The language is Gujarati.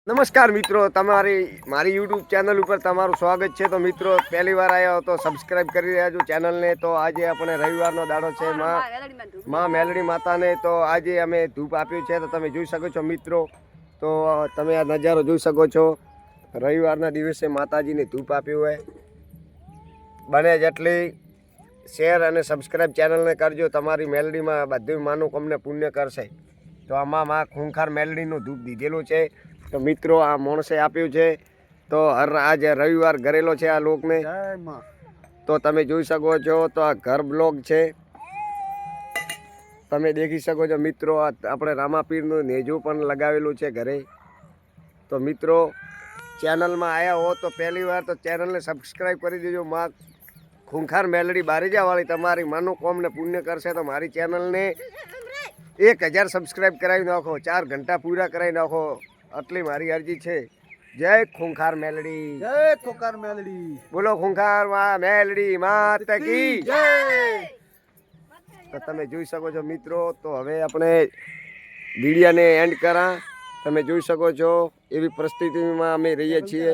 નમસ્કાર મિત્રો, મારી યુટ્યુબ ચેનલ ઉપર તમારું સ્વાગત છે। તો મિત્રો પહેલી વાર આવ્યા હો તો સબસ્ક્રાઇબ કરી રહ્યા છો ચેનલને। તો આજે આપણે રવિવારનો દાડો છે માં મેલડી માતાને। તો આજે અમે ધૂપ આપ્યું છે, તો તમે જોઈ શકો છો મિત્રો। તો તમે આ નજારો જોઈ શકો છો, રવિવારના દિવસે માતાજીને ધૂપ આપ્યું હોય। બને જેટલી શેર અને સબસ્ક્રાઇબ ચેનલને કરજો, તમારી મેલડીમાં બધું માનું અમને પુણ્ય કરશે। તો આમાં માં ખૂંખાર મેલડીનું ધૂપ દીધેલું છે। તો મિત્રો આ માણસે આપ્યું છે, તો આજે રવિવાર કરેલો છે આ લોકને। તો તમે જોઈ શકો છો, તો આ ઘર બ્લોગ છે, તમે દેખી શકો છો મિત્રો। આપણે રામાપીરનું નેજું પણ લગાવેલું છે ઘરે। તો મિત્રો ચેનલમાં આવ્યા હો તો પહેલી વાર તો ચેનલને સબસ્ક્રાઈબ કરી દેજો। માં ખૂંખાર મેલડી બારીજાવાળી તમારી માનું કોમને પુણ્ય કરશે। તો મારી ચેનલને 1000 સબસ્ક્રાઈબ કરાવી નાખો, 4 ઘંટા પૂરા કરાવી નાખો, આટલી મારી અરજી છે। જય ખૂંખાર મેલડી, જય ખૂંખાર મેલડી, બોલો ખૂંખાર મેલડી માત કી જય। તો તમે જોઈ શકો છો મિત્રો। તો હવે આપણે વિડિયાને એન્ડ કરા। તમે જોઈ શકો છો એવી પરિસ્થિતિમાં અમે રહીએ છીએ।